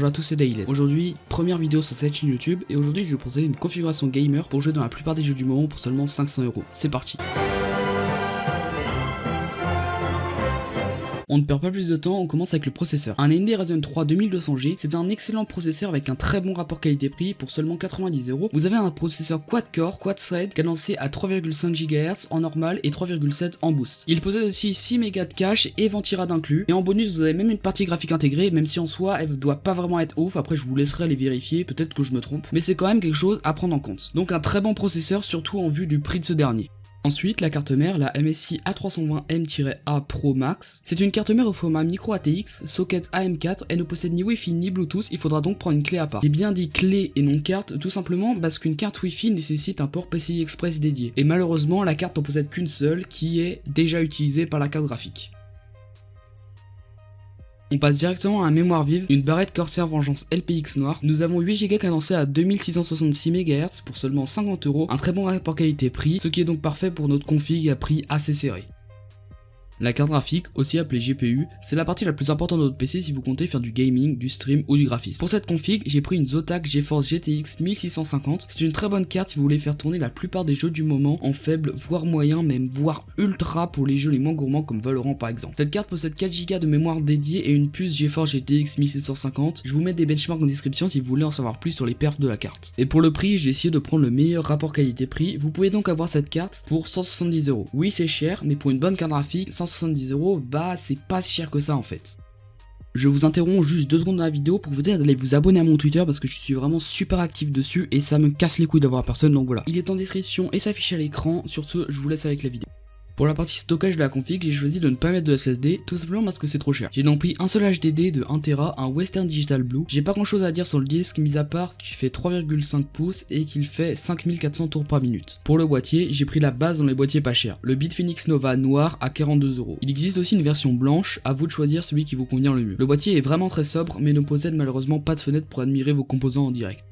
Bonjour à tous, c'est Daily. Aujourd'hui, première vidéo sur cette chaîne YouTube et aujourd'hui je vais vous proposer une configuration gamer pour jouer dans la plupart des jeux du moment pour seulement 500 €. C'est parti. On ne perd pas plus de temps, on commence avec le processeur. Un AMD Ryzen 3 2200G, c'est un excellent processeur avec un très bon rapport qualité-prix pour seulement 90 €. Vous avez un processeur quad-core, quad-thread, cadencé à 3,5 GHz en normal et 3,7 en boost. Il possède aussi 6 Mb de cache et 20 Tb inclus. Et en bonus, vous avez même une partie graphique intégrée, même si en soi, elle doit pas vraiment être ouf. Après, je vous laisserai les vérifier, peut-être que je me trompe. Mais c'est quand même quelque chose à prendre en compte. Donc un très bon processeur, surtout en vue du prix de ce dernier. Ensuite, la carte mère, la MSI A320M-A Pro Max. C'est une carte mère au format micro ATX, socket AM4, elle ne possède ni Wi-Fi ni Bluetooth, il faudra donc prendre une clé à part. J'ai bien dit clé et non carte, tout simplement parce qu'une carte Wi-Fi nécessite un port PCI Express dédié. Et malheureusement, la carte n'en possède qu'une seule, qui est déjà utilisée par la carte graphique. On passe directement à la mémoire vive, une barrette Corsair Vengeance LPX noire. Nous avons 8 Go cadencés à 2666 MHz pour seulement 50 €, un très bon rapport qualité-prix, ce qui est donc parfait pour notre config à prix assez serré. La carte graphique, aussi appelée GPU, c'est la partie la plus importante de votre PC si vous comptez faire du gaming, du stream ou du graphisme. Pour cette config, j'ai pris une Zotac GeForce GTX 1650. C'est une très bonne carte si vous voulez faire tourner la plupart des jeux du moment en faible, voire moyen, même voire ultra pour les jeux les moins gourmands comme Valorant par exemple. Cette carte possède 4 Go de mémoire dédiée et une puce GeForce GTX 1650. Je vous mets des benchmarks en description si vous voulez en savoir plus sur les perfs de la carte. Et pour le prix, j'ai essayé de prendre le meilleur rapport qualité-prix. Vous pouvez donc avoir cette carte pour 170 €. Oui, c'est cher, mais pour une bonne carte graphique, 170 €, bah c'est pas si cher que ça en fait. Je vous interromps juste 2 secondes dans la vidéo pour vous dire d'aller vous abonner à mon Twitter parce que je suis vraiment super actif dessus et ça me casse les couilles d'avoir personne, donc voilà. Il est en description et s'affiche à l'écran, sur ce je vous laisse avec la vidéo. Pour la partie stockage de la config, j'ai choisi de ne pas mettre de SSD, tout simplement parce que c'est trop cher. J'ai donc pris un seul HDD de 1 Tera, un Western Digital Blue. J'ai pas grand chose à dire sur le disque, mis à part qu'il fait 3,5 pouces et qu'il fait 5400 tours par minute. Pour le boîtier, j'ai pris la base dans les boîtiers pas chers, le Bitfinex Nova noir à 42 €. Il existe aussi une version blanche, à vous de choisir celui qui vous convient le mieux. Le boîtier est vraiment très sobre, mais ne possède malheureusement pas de fenêtre pour admirer vos composants en direct.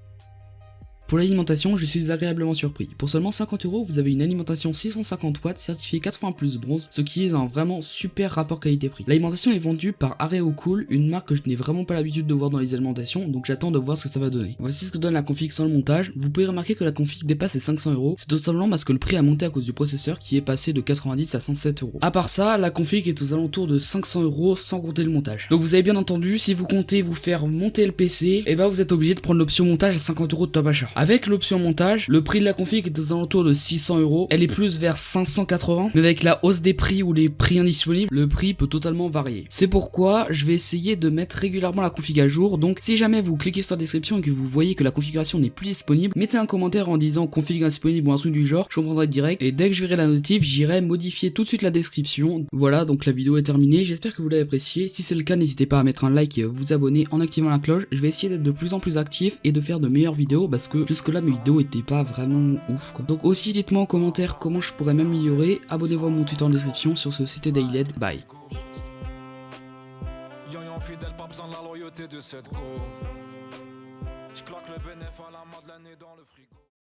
Pour l'alimentation, je suis agréablement surpris. Pour seulement 50 €, vous avez une alimentation 650 watts certifiée 80+ bronze, ce qui est un vraiment super rapport qualité-prix. L'alimentation est vendue par Areo Cool, une marque que je n'ai vraiment pas l'habitude de voir dans les alimentations, donc j'attends de voir ce que ça va donner. Voici ce que donne la config sans le montage. Vous pouvez remarquer que la config dépasse les 500 €, c'est tout simplement parce que le prix a monté à cause du processeur qui est passé de 90 à 107 €. À part ça, la config est aux alentours de 500 € sans compter le montage. Donc vous avez bien entendu, si vous comptez vous faire monter le PC, et bah vous êtes obligé de prendre l'option montage à 50 € de top achat. Avec l'option montage, le prix de la config est aux alentours de 600 €, elle est plus vers 580, mais avec la hausse des prix ou les prix indisponibles, le prix peut totalement varier. C'est pourquoi je vais essayer de mettre régulièrement la config à jour, donc si jamais vous cliquez sur la description et que vous voyez que la configuration n'est plus disponible, mettez un commentaire en disant config indisponible ou un truc du genre, je comprendrai direct, et dès que je verrai la notif, j'irai modifier tout de suite la description. Voilà, donc la vidéo est terminée, j'espère que vous l'avez appréciée. Si c'est le cas, n'hésitez pas à mettre un like et à vous abonner en activant la cloche. Je vais essayer d'être de plus en plus actif et de faire de meilleures vidéos parce que jusque là mes vidéos étaient pas vraiment ouf quoi. Donc aussi dites-moi en commentaire comment je pourrais m'améliorer. Abonnez-vous à mon Twitter en description. Sur ce, c'était Daily. Bye. Fidèle, pas besoin de la loyauté de cette go. J'claque le bénéf à la Madeleine et dans le frigo.